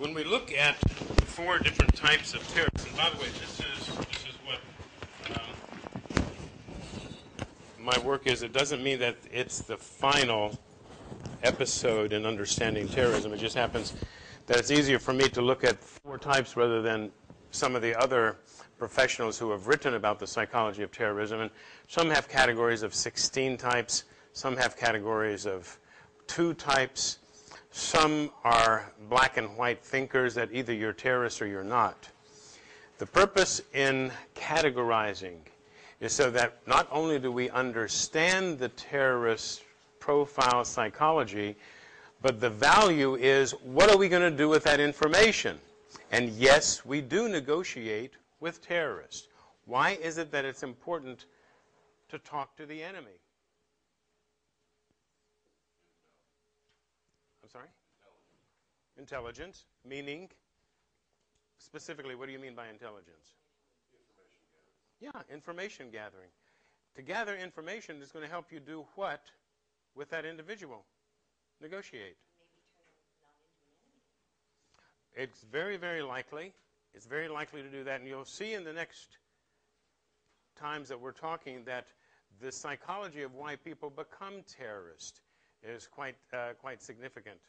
When we look at 4 different types of terrorism, and by the way, this is what my work is. It doesn't mean that it's the final episode in understanding terrorism. It just happens that it's easier for me to look at 4 types rather than some of the other professionals who have written about the psychology of terrorism. And some have categories of 16 types. Some have categories of 2 types. Some are black and white thinkers that either you're terrorist or you're not. The purpose in categorizing is so that not only do we understand the terrorist profile psychology, but the value is, what are we going to do with that information? And yes, we do negotiate with terrorists. Why is it that it's important to talk to the enemy? I'm sorry? Intelligence, meaning, specifically, what do you mean by intelligence? Information gathering. To gather information is going to help you do what with that individual? Negotiate. It's very, very likely. It's very likely to do that. And you'll see in the next times that we're talking that the psychology of why people become terrorists is quite significant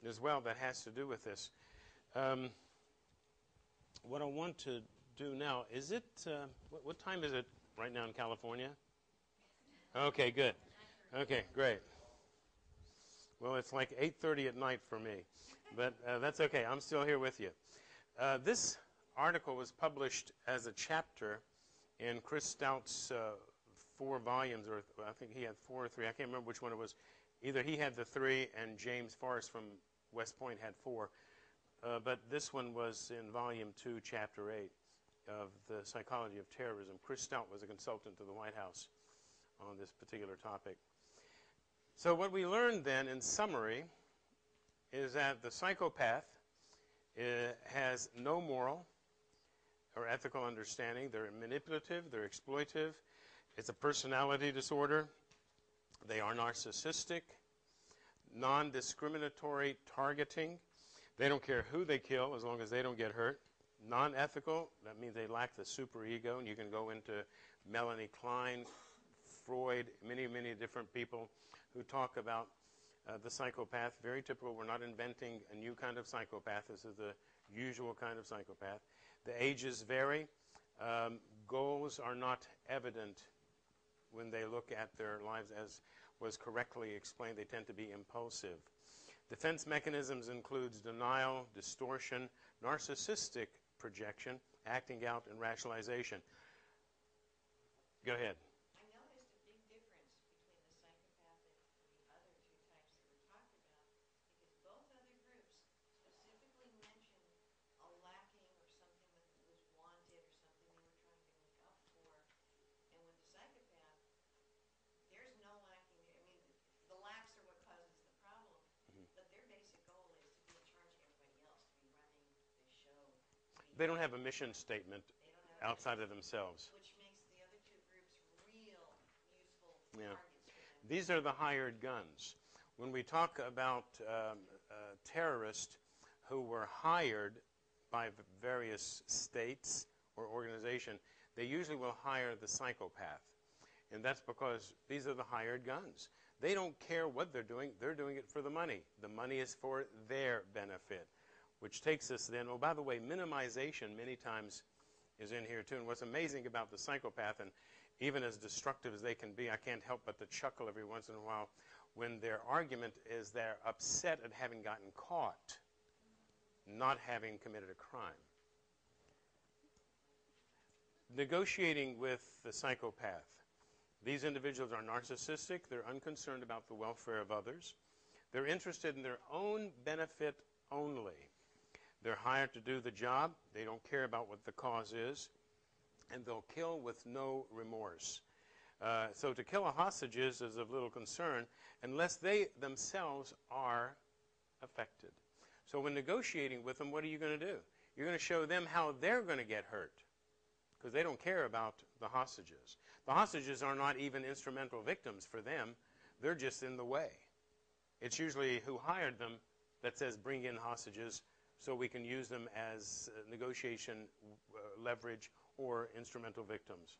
as well. That has to do with this. What I want to do now, is it, what time is it right now in California? Okay, good. Okay, great. Well, it's like 8:30 at night for me, but that's okay. I'm still here with you. This article was published as a chapter in Chris Stout's 4 volumes, or I think he had 4 or 3. I can't remember which one it was. Either he had the 3 and James Forrest from West Point had 4. But this one was in Volume 2, Chapter 8 of the Psychology of Terrorism. Chris Stout was a consultant to the White House on this particular topic. So what we learned then, in summary, is that the psychopath has no moral or ethical understanding. They're manipulative. They're exploitive. It's a personality disorder. They are narcissistic, non-discriminatory targeting. They don't care who they kill as long as they don't get hurt. Non-ethical, that means they lack the superego, and you can go into Melanie Klein, Freud, many, many different people who talk about the psychopath. Very typical. We're not inventing a new kind of psychopath. This is the usual kind of psychopath. The ages vary. Goals are not evident when they look at their lives, as was correctly explained. They tend to be impulsive. Defense mechanisms includes denial, distortion, narcissistic projection, acting out, and rationalization. Go ahead. I noticed a big difference between the psychopathic and the other 2 types that were talked about, because both other groups specifically mentioned a lacking or something that was wanted or something they were trying to make up for. And with the psychopath, there's no lacking there. I mean, the lacks are what causes the problem, but their basic goal is to be in charge of everybody else, to be running the show. They don't have a mission statement outside of themselves. Which makes the other 2 groups real useful Yeah. targets for them. These are the hired guns. When we talk about terrorists who were hired by various states or organizations, they usually will hire the psychopath. And that's because these are the hired guns. They don't care what they're doing. They're doing it for the money. The money is for their benefit, which takes us then, oh, by the way, minimization many times is in here too. And what's amazing about the psychopath, and even as destructive as they can be, I can't help but to chuckle every once in a while when their argument is they're upset at having gotten caught, not having committed a crime. Negotiating with the psychopath. These individuals are narcissistic. They're unconcerned about the welfare of others. They're interested in their own benefit only. They're hired to do the job. They don't care about what the cause is. And they'll kill with no remorse. So to kill a hostage is of little concern unless they themselves are affected. So when negotiating with them, what are you going to do? You're going to show them how they're going to get hurt, because they don't care about the hostages. The hostages are not even instrumental victims for them. They're just in the way. It's usually who hired them that says, bring in hostages. so we can use them as negotiation leverage or instrumental victims.